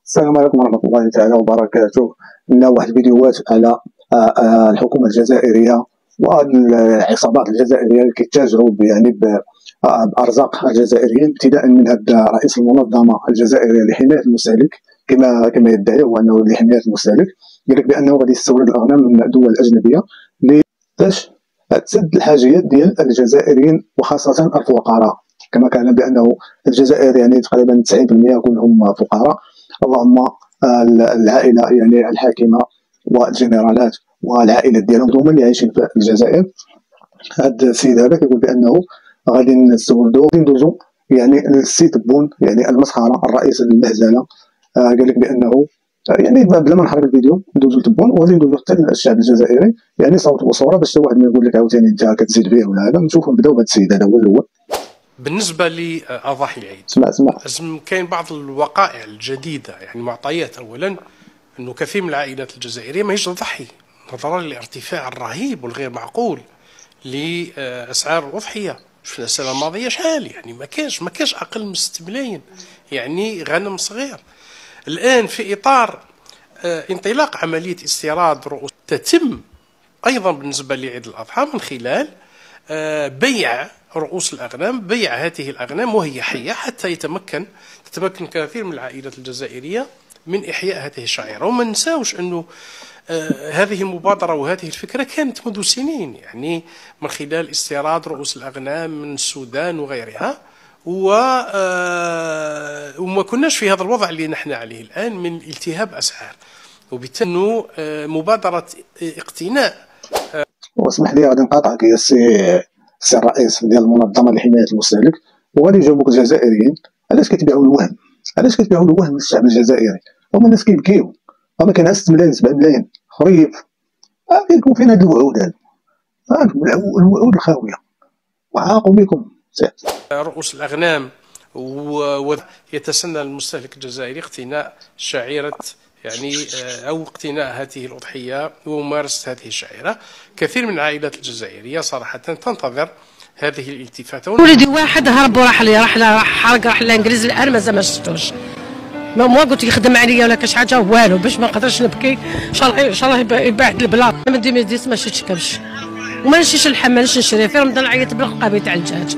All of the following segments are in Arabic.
السلام عليكم ورحمة الله تعالى وبركاته. لنا واحد الفيديوهات على الحكومة الجزائرية والعصابات الجزائرية اللي كيتاجروا يعني بأرزاق الجزائريين، ابتداء من هذا رئيس المنظمة الجزائرية لحماية المستهلك كما يدعي هو أنه لحماية المستهلك، قال لك بأنه غادي يستورد الأغنام من الدول الأجنبية باش تسد الحاجيات ديال الجزائريين وخاصة الفقراء، كما كان بأنه الجزائر يعني تقريبا 90% كلهم فقراء، اللهم العائله يعني الحاكمه والجنرالات والعائلات ديالهم هما اللي عايشين في الجزائر. هذا السيد هذا كيقول بانه غادي نستوردوا ندوزوا يعني للسي تبون، يعني المسخره، الرئيس المهزله. قال لك بانه يعني بلا ما نحرق الفيديو ندوزوا لتبون وغادي ندوزوا حتى للشعب الجزائري، يعني صوت وصوره باش حتى واحد ما يقول لك عاوتاني انت كتزيد فيه ولا هذا. نشوفوا نبداو بهذا السيد هذا هو الاول. بالنسبة لأضاحي العيد، اسمع كاين بعض الوقائع الجديدة، يعني معطيات. أولا أنه كثير من العائلات الجزائرية ما هيش تضحي نظرا للارتفاع الرهيب والغير معقول لأسعار الأضحية. شفنا السنة الماضية شحال، يعني ما كاش أقل من 6 ملايين يعني غنم صغير. الآن في إطار انطلاق عملية استيراد رؤوس تتم أيضا بالنسبة لعيد الأضحى من خلال بيع رؤوس الأغنام، بيع هذه الأغنام وهي حية حتى تتمكن كثير من العائلات الجزائرية من إحياء هذه الشعيرة. وما ننساوش أنه هذه المبادرة وهذه الفكرة كانت منذ سنين، يعني من خلال استيراد رؤوس الأغنام من السودان وغيرها، وما كناش في هذا الوضع اللي نحن عليه الآن من التهاب أسعار، وبالتالي مبادرة اقتناء. واسمح لي غادي نقاطعك يا السي الرئيس ديال المنظمه لحمايه المستهلك، وغادي يجاوبوك الجزائريين علاش كتبيعوا الوهم، علاش كتبيعوا الوهم للشعب الجزائري؟ هما الناس كيبكيو، هما كاين 6 ملايين 7 ملايين خريف، فيكم فين هاد الوعود هادو؟ الوعود الخاويه، وعاقوا بكم. رؤوس الاغنام ويتسنى المستهلك الجزائري اقتناء شعيره يعني أو اقتناء هذه الأضحية وممارسة هذه الشعيرة. كثير من العائلات الجزائرية صراحة تنتظر هذه الالتفاتة. ولدي واحد هرب وراح راح للانجليز، الان مازال ما شفتوش. ما قلت يخدم عليا ولا كاش حاجه والو باش ما نقدرش نبكي. ان شاء الله يبعد البلاط. ما ديما شفتش كبش وما نمشيش الحمام نشري في رمضان، عيط بالقابي تاع الدجاج.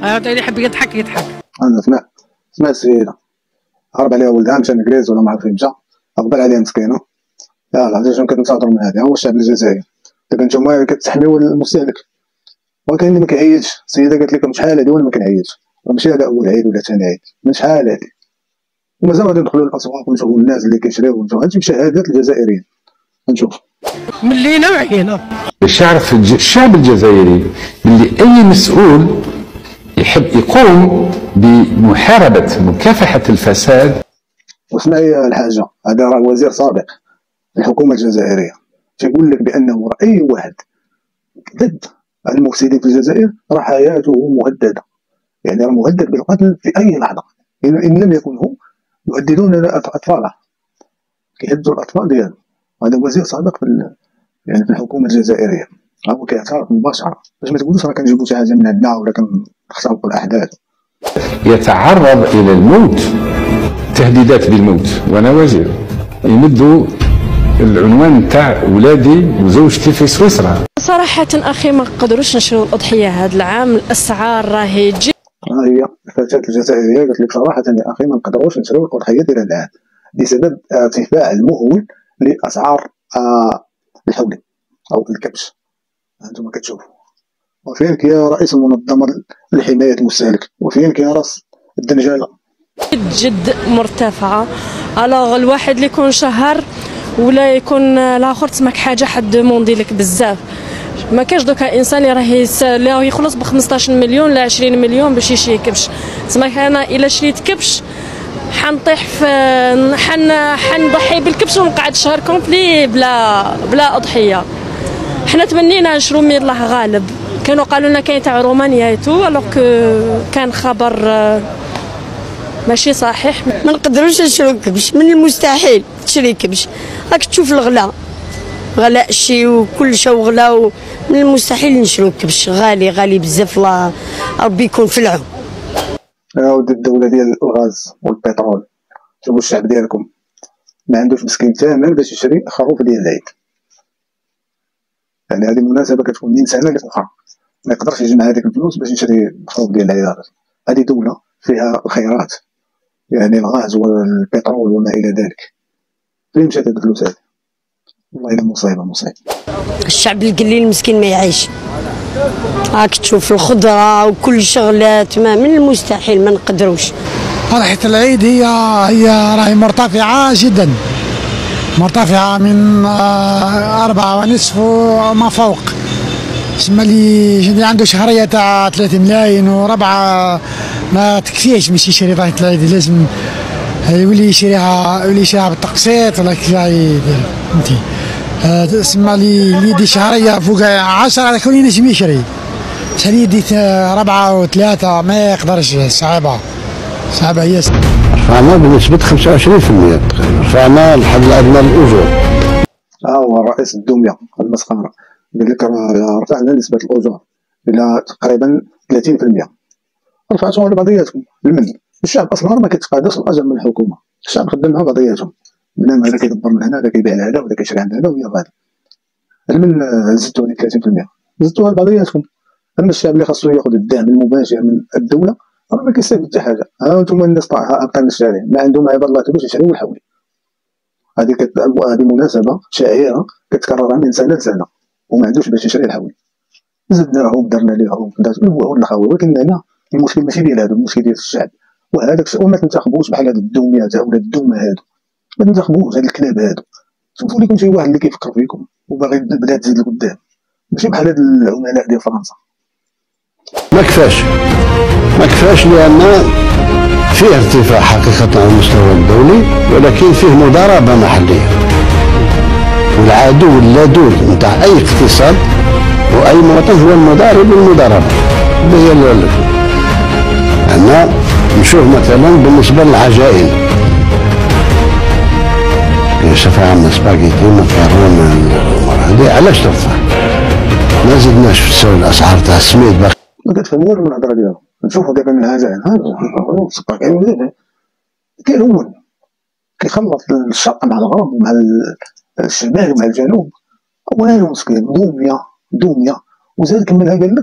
هذا اللي يحب يضحك. انا سمعت السيده هرب عليها ولدها مشى للانجليز ولا ما عرف فين مشى، أقبل عليها مسكينه. يلاه عرفتي شنو كتنتظروا من هذا؟ هو الشعب الجزائري. دابا نتوما كتحميو المستهلك، وكاين اللي ما كيعيطش. السيده قالت لكم شحال هادي وانا ما كنعيطش، ماشي هذا اول عيد ولا ثاني عيد، من شحال هادي. ومازال غادي ندخلوا للاسواق ونشوفوا الناس اللي كيشريو ونشوفوا هادشي بشهادات الجزائريين. نشوف ملينا وعينا. باش يعرف الشعب الجزائري باللي اي مسؤول يحب يقوم بمحاربه مكافحه الفساد. واسمعي الحاجه، هذا راه وزير سابق في الحكومه الجزائريه تيقول لك بانه اي واحد ضد المفسدين في الجزائر راه حياته مهدده، يعني راه مهدد بالقتل في اي لحظه ان لم يكونوا يهددون اطفاله، كيهددوا الاطفال ديالهم. هذا وزير سابق يعني في الحكومه الجزائريه، هو كيعترف مباشره باش ما تقولوش راه كنجيبوا شي حاجه من عندنا ولا كنخترقوا الاحداث. يتعرض الى الموت، تهديدات بالموت، وانا وزير يمدوا العنوان تاع ولادي وزوجتي في سويسرا. صراحة أخي ما نقدروش نشريو الأضحية هذا العام، الأسعار راهي تجي. هي الفتاة الجزائرية قالت لك صراحة يا أخي ما نقدروش نشريو الأضحية ديال العام بسبب ارتفاع المهول لأسعار الحولي أو الكبش. أنتم كتشوفوا، وفينك يا رئيس المنظمة لحماية المستهلك، وفينك يا راس الدنجالة؟ جد مرتفعة. الوغ الواحد اللي يكون شهر ولا يكون الاخر تسمك حاجه حد موندي لك بزاف. ما كاش دوكا انسان اللي راه يخلص ب 15 مليون لا 20 مليون باش يشري كبش. تسمك انا الا شريت كبش حنطيح في حنضحي بالكبش ونقعد شهر كومبلي بلا اضحيه. حنا تمنينا نشرو مير الله غالب، كانوا قالوا لنا كاين تاع رومانيا تو، الوغ كان خبر ماشي صحيح. ما نقدروش نشرو كبش، من المستحيل تشري كبش. راك تشوف الغلا، غلاء الشي وكل شيء غلا، من المستحيل نشرو كبش. غالي بزاف، الله ربي يكون في العون. يا ودي الدوله ديال الغاز والبترول، شوفوا الشعب ديالكم ما عندوش مسكين ثمن باش يشري خروف ديال العيد. يعني هذه مناسبه كتكون من سنه لاخرى، ما يقدرش يجمع هذيك الفلوس باش يشري خروف ديال العيد. هذه دوله فيها الخيرات، يعني الغاز والبترول وما الى ذلك. فين مشات هذه الفلوس هذه؟ والله الا مصيبه. الشعب القليل المسكين ما يعيش. راك تشوف الخضره وكل شغلات ما من المستحيل ما نقدروش. فرحة العيد هي راهي مرتفعة جدا، مرتفعة من 4.5 وما فوق. تسمى اللي عنده شهرية تاع 3 ملايين وربعة ما تكفيش باش يشري فرحة العيد، لازم يولي يشريها بالتقسيط ولا كيف يدير فهمتي. تسمى اللي يدي شهرية فوق 10 هذاك هو اللي ينجم يشري. شحال يدي 4 و3 ما يقدرش، صعيبة هي. رفعنا بنسبة 25%، رفعنا الحد الأدنى للأجور. هو رئيس الدمية المسخرة قال لك رفعنا نسبة الأجور إلى تقريبا 30%. رفعتوها على بعضياتكم. المن الشعب أصلا ما كيتقاداش الأجر من الحكومة، الشعب خدمها بعضياتهم، بنادم هذا كيدبر من هنا، هذا كيبيع لهذا وهذا كيشري عند هذا وهي غادي. المن زدتوها ل 30%، زدتوها لبعضياتكم. أما الشعب اللي خاصو ياخذ الدعم المباشر من الدولة راه ما كيستافد حتى حاجه. ها انتم الناس هابطين للشارع ما عندهم عباد الله باش يشريو الحولي. هذه مناسبه شهيره كتكررها من سنه لسنه وما عندوش باش يشري الحولي. زدنا لهم درنا لهم هو الاخوي، ولكن هنا المشكل ماشي ديال هذا، المشكل ديال الشعب. وهذاك وما تنتخبوش بحال هاد الدوميه ولا الدومه هادو، ما تنتخبوش هاد الكلاب هادو. شوفوا لكم شي واحد اللي كيفكر فيكم وباغي البلاد تزيد لقدام، ماشي بحال هاد العملاء ديال فرنسا. ما كفاش لأن فيه ارتفاع حقيقة على المستوى الدولي، ولكن فيه مضاربة محلية. والعدو اللدود نتاع أي اقتصاد وأي مواطن هو المضارب والمضاربة. هي أنا نشوف مثلا بالنسبة للعجائن، شوف عندنا سباغيتي مكرونة هذه علاش ترفع؟ ما زدناش في الأسعار تاع السميد باقي. ما كتفهموش من الهضره ديالهم. نشوفوا دابا من العجائن كيلون كيخلط الشرق مع الغرب ومع الشمال ومع الجنوب. والو مسكين دوميه وزاد كملها قال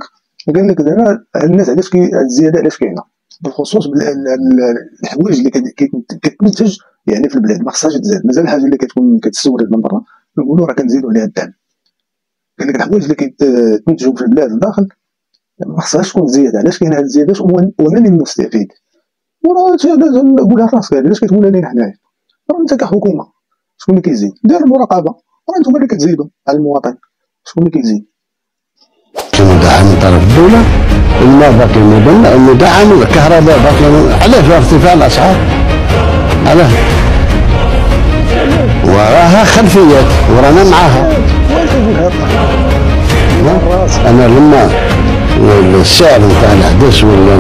لك دابا الناس علاش الزياده علاش كاينه، بالخصوص الحوايج اللي كتنتج يعني في البلاد ما خصهاش تزاد. مازال الحاجه اللي كتكون كتستورد من برا نقولوا راه كنزيدوا عليها الدعم. قال لك الحوايج اللي كيتنتجوا في البلاد الداخل ما خصهاش تكون زياده. علاش كاين هاد الزيادات ومن المستفيد؟ وراه قولها راسك علاش كتقولها لنا حنايا؟ راه انت كحكومه شكون اللي كيزيد؟ دير المراقبه، راه انتم اللي كتزيدوا على المواطن، شكون اللي كيزيد؟ مدعم من طرف الدوله، الماء باقي مدعم، الكهرباء باقي. علاش ارتفاع الاسعار؟ علاش؟ وراها خلفيات ورانا معاها. انا لما السعر نتاع الحدث ولا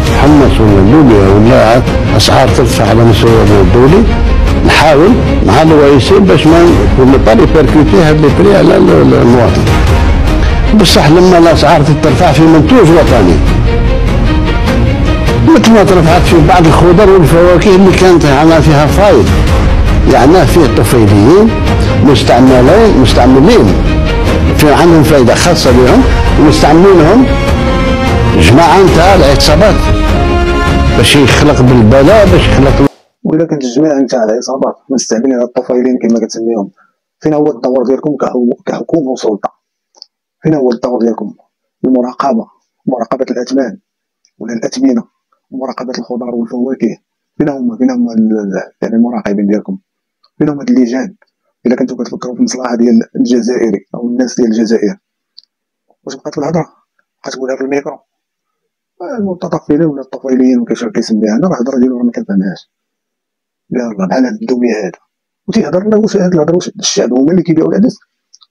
الحمص ولا اللوبيا ولا اسعار ترفع على مستوى الدولي، نحاول مع الويسي باش ما با ريبيركوتي هاد لي بري على المواطن. بصح لما الاسعار ترفع في منتوج وطني مثل ما ترفعت في بعض الخضر والفواكه اللي كانت فيها فايض، يعني فيه طفيليين مستعملين في عندهم فائده خاصه بهم ومستعملينهم جماعه نتاع العصابات باش يخلق بالبلاء، باش يخلق. وإلا كانت الجماعه نتاع العصابات مستعملين الطفيلين كما كتسميهم، فين هو الدور ديالكم كحكومه وسلطه؟ فين هو الدور ديالكم؟ المراقبه، مراقبه الاثمان ولا الاثمنه، مراقبه الخضار والفواكه. فين هما يعني المراقبين ديالكم؟ فين هما اللجان؟ الا كنتو كتفكروا في المصلحه ديال الجزائري او الناس ديال الجزائر، واش بقات في الهضره؟ بقات تقولها في الميكرو المتطفلين ولا الطفيليين وكيفاش كيسميها انا، راه الهضره ديالو راه ما كنفهمهاش. يلاه بحال هاد الدوميه هذا وتيهضر لنا واش هاد الهضره واش الشعب هما اللي كيبيعوا العدس؟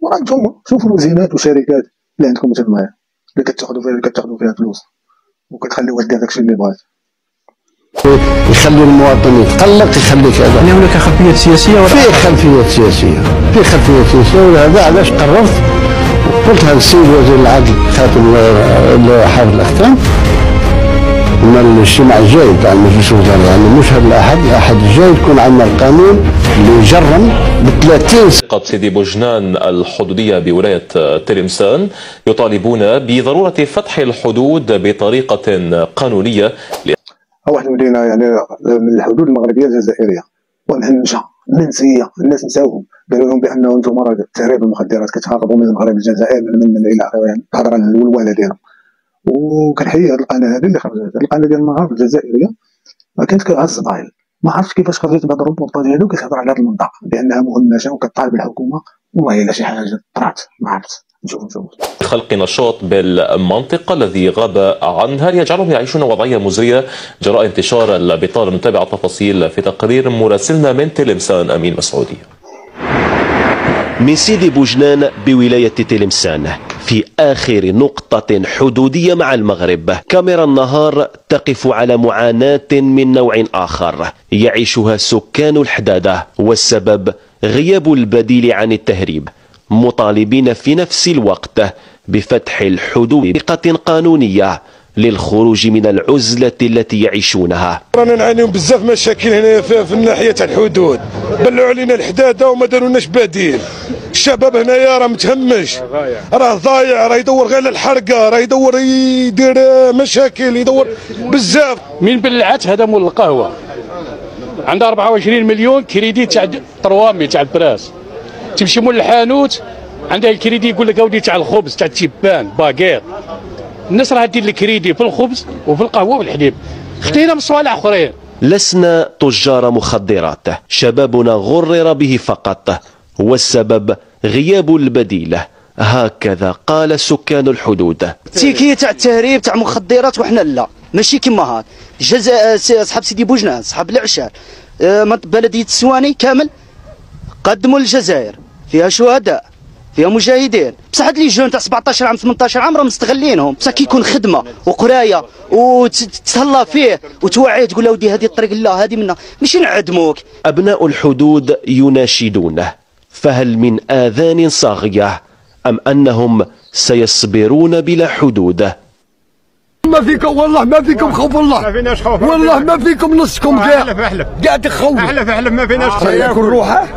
وراه نتوما شوفوا الوزينات والشركات اللي عندكم تمايا اللي كتاخذوا فيها فلوس وكتخليوها دير داكشي اللي بغات. يخلي المواطن يتقلق، يخلي كذا. يعني هناك خلفيات سياسيه ولا في خلفيات سياسيه، ولهذا علاش قررت قلت هذا السيد وزير العدل خاتم حافظ الاختام من الاجتماع الجاي تاع المجلس الوزاري، يعني مش هذا الأحد الجاي يكون عندنا القانون اللي يجرم ب 30. منطقة سيدي بوجنان الحدودية بولاية تلمسان يطالبون بضرورة فتح الحدود بطريقة قانونية. واحد المدينة يعني من الحدود المغربية الجزائرية ومهمشة منسية، الناس نساوهم، قالوا لهم بأنه انتم راه تهريب المخدرات كتهربوا من المغرب للجزائر من إلى آخره، يعني تهضر على الولوالة ديالهم. وكنحيي هذه القناة هذه اللي خرجت، القناة ديال النهار الجزائرية ما كانت كتعز الصبايل، ما عرفتش كيفاش خرجت بهذا الروبورتاج هذا وكتهضر على هذه المنطقة بأنها مهمشة وكتطالب الحكومة. والله إلا شي حاجة طرات ما عرفت. نشوف خلق نشاط بالمنطقة الذي غاب عنها ليجعلهم يعيشون وضعية مزرية جراء انتشار البطالة. نتابع التفاصيل في تقرير مراسلنا من تلمسان أمين مسعودي. من سيدي بوجنان بولاية تلمسان في آخر نقطة حدودية مع المغرب، كاميرا النهار تقف على معاناة من نوع آخر يعيشها سكان الحدادة، والسبب غياب البديل عن التهريب، مطالبين في نفس الوقت بفتح الحدود بطريقة قانونية للخروج من العزلة التي يعيشونها. رانا نعانيو بزاف مشاكل هنا في الناحية تاع الحدود، بلعوا علينا الحدادة وما دارولناش بديل. الشباب هنايا راه متهمش، راه ضايع، راه يدور غير على الحرقة، راه يدور يدير مشاكل، يدور بزاف. من بلعت هذا مول القهوة عنده 24 مليون كريدي تاع 300 تاع البراس، تمشي مول الحانوت عندها الكريدي يقول لك اودي تاع الخبز تاع التيبان باكيت. الناس راه دير الكريدي في الخبز وفي القهوه والحليب، خدينا من صوالح اخرين. لسنا تجار مخدرات، شبابنا غرر به فقط، والسبب غياب البديل، هكذا قال سكان الحدود. تيكي تاع التهريب تاع مخدرات وحنا لا، ماشي كيما هاد صحاب سيدي بوجنان، صحاب العشار، بلديه السواني كامل قدموا للجزائر، فيها شهداء، فيها مجاهدين، بصح هاد لي جون تاع 17 عام 18 عام راه مستغلينهم، بصح كي يكون خدمه وقرايه وتهلا فيه وتوعيه تقول له ودي هذه الطريق لا هذه منا، ماشي نعدموك. ابناء الحدود يناشدونه، فهل من آذان صاغية أم أنهم سيصبرون بلا حدود؟ ما فيكم والله، ما فيكم خوف الله، ما فيناش خوف والله، ما فيكم نصكم كاع تخوف. احلف ما فيناش خوف. ياكل روحه.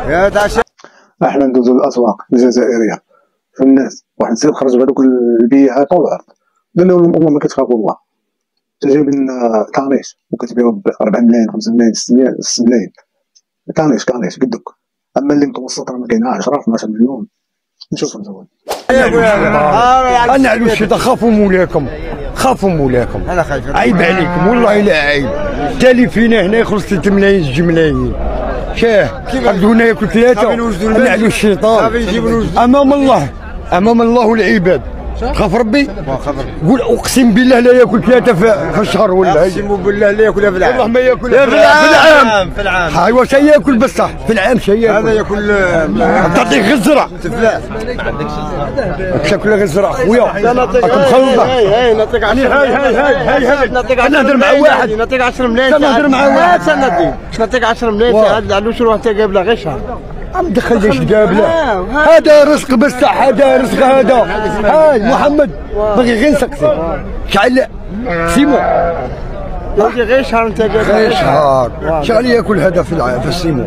احنا ندوزو الاسواق الجزائريه في الناس، واحد السيد خرج بهذوك البيعات طول العرض، قال لهم والله ما كتخافوا الله، تجيب لنا كانيش وكتبيعو ب 4 ملايين 5 ملايين 6 ملايين كانيش قدك، اما اللي متوسط راه ما كاين 10 12 مليون. نشوف نزول انا على الشتا خافوا مولاكم، خافوا مولاكم، انا خايف عيب عليكم والله الا عيب. تالي فينا هنا يخلص 3 ملايين 6 ملايين شاه ردونا ياكل 3. انا على الشيطان امام الله والعباد. خاف ربي؟ قول اقسم بالله لا ياكل 3 في الشهر ولا. اقسم بالله لا ياكلها في العام. والله ما ياكلها في العام. هاي واش ياكل بصح في العام شي ياكل. هذا ياكل تعطيه غير الزرع. ما عندكش الزرع. تاكل غير الزرع خويا. راكم مخلطه. هاي نعطيك 10 هاي نعطيك 10 نهضر مع واحد. نعطيك 10 ملايين. نهضر مع واحد نعطيك 10 ملايين. هذا علوش روح انت قابله غير شهر. عم دخلنيش قابله. هذا رزق بصح، هذا رزق هذا. هاي محمد باغي غير نسقسي شعل سيمو باغي غير شهر انت قابله غير شهر. شعل ياكل هذا في السيمو،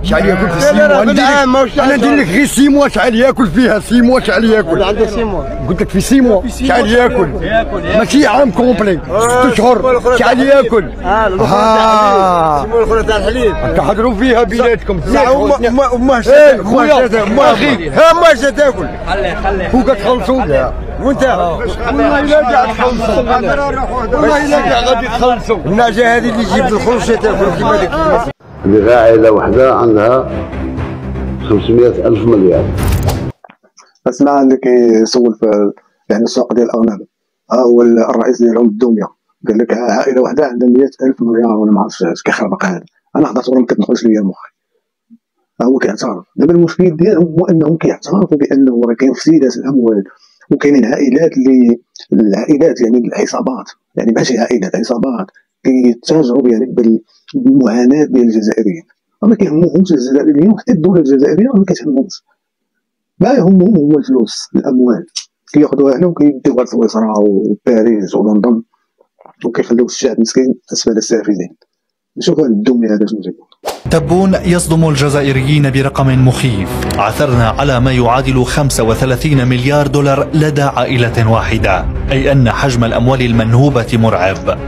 شعل ياكل في السيمو. انا ندير لك غير سيمو شعل ياكل فيها، سيمو شعل ياكل. عنده سيمو قلت لك في سيمو شعل ياكل ماشي عام كومبلي 6 شهور شعل ياكل. سيمو الاخرى تاع الحليب تحضروا فيها بيناتكم. امه خويا امه تاكل فوق تخلصوا وانت والله الا قاعد تخلصوا، والله الا قاعد غادي تخلصوا. النعجه هذه اللي تجيب الخرش تاكل كيما ديك. اللي عائله وحده عندها 500,000 مليار. اسمع اللي كيسول في يعني السوق ديال الاغنام، ها هو الرئيس ديالهم الدوميه قال لك عائله وحده عندها 100,000 مليار ولا ما عرفتش اش كيخربق هذا. انا حضرت ما كتدخلش ليا المخ. هو كيعترف دابا المشكل ديالهم هو انهم كيعترفوا بانه راه كاين فسيدات الاموال وكاينين عائلات العائلات يعني العصابات، يعني ماشي عائلات عصابات كيتاجروا يعني بالمعاناه ديال الجزائريين. ما كيهمهمش الجزائريين وحتى الدوله الجزائريه ما كتهمهمش، ما يهمهم هو الفلوس الاموال كياخذوها هنا وكيديوها لسويسرا وباريس ولندن وكيخليو الشعب مسكين اسفل السافلين. نشوفوا الدومي هذا شنو جايبو. تبون يصدم الجزائريين برقم مخيف، عثرنا على ما يعادل 35 مليار دولار لدى عائلة واحدة، أي أن حجم الأموال المنهوبة مرعب.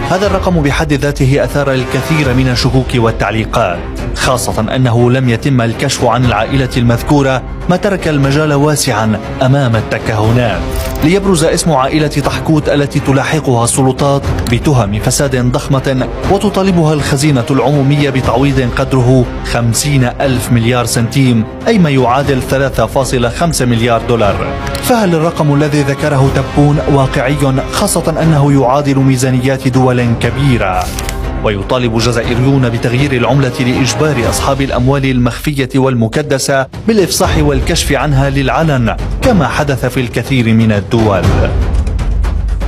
هذا الرقم بحد ذاته أثار الكثير من الشكوك والتعليقات، خاصة أنه لم يتم الكشف عن العائلة المذكورة، ما ترك المجال واسعا أمام التكهنات. ليبرز اسم عائلة طحكوت التي تلاحقها السلطات بتهم فساد ضخمة وتطالبها الخزينة العمومية بتعويض قدره 50,000 مليار سنتيم، أي ما يعادل 3.5 مليار دولار. فهل الرقم الذي ذكره تبون واقعي، خاصة أنه يعادل ميزانيات دول كبيرة؟ ويطالب الجزائريون بتغيير العملة لإجبار أصحاب الأموال المخفية والمكدسة بالإفصاح والكشف عنها للعلن، كما حدث في الكثير من الدول.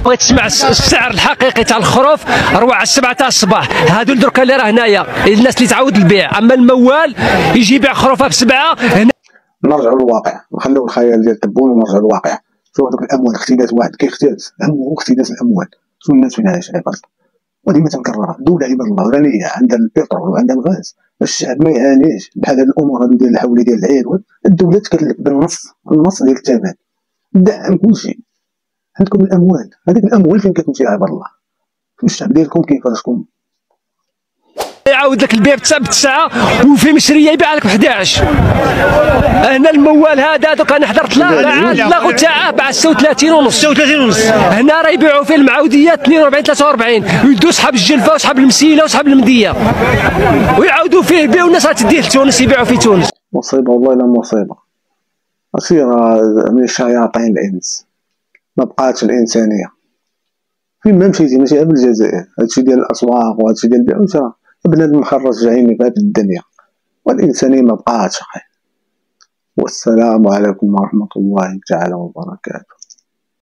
بغيت تسمع السعر الحقيقي تاع الخروف روح على 7 تاع الصباح. هادو دركا اللي راه هنايا الناس اللي تعود البيع، اما الموال يجي يبيع خروفه ب7 هنا. نرجعوا للواقع، نخليو الخيال ديال تبون ونرجعوا للواقع. شوف هذوك الاموال اختلاس، واحد كيختلس همه اختلاس الاموال. شو الناس فين عايشه عباد الله، وديما تنكررها. دوله عباد الله غنيه عندها البترول وعندها الغاز، الشعب ما يعانيش بحال هاد الامور هادو ديال الحول ديال العير. الدوله تكلف بالنص ديال الثمن، دعم كلشي. عندكم الاموال، هذيك الاموال فين كتمشي عباد الله؟ الشعب ديالكم كيفرشكم. يعاود لك البيع ب9 وفي مشريه يبيع لك ب11. هنا الموال هذا دوك انا حضرت لاغو تاعه ب 36 ونص. هنا راه يبيعوا فيه المعاوديات 42 43، ويدوا صحاب الجلفه وصحاب المسيله وصحاب المديه ويعاودوا فيه يبيعوا. الناس راه تديه لتونس يبيعوا في تونس. مصيبه والله لا مصيبه. ماشي راه من الشياطين الانس، ما بقاتش الانسانيه. فين ما مشيتي ماشي غير بالجزائر، هادشي ديال الاسواق وهادشي ديال البيع وشراء بنادم مخرج جايين في هاد الدنيا، والإنسانية ما بقاتش. والسلام عليكم ورحمة الله تعالى وبركاته.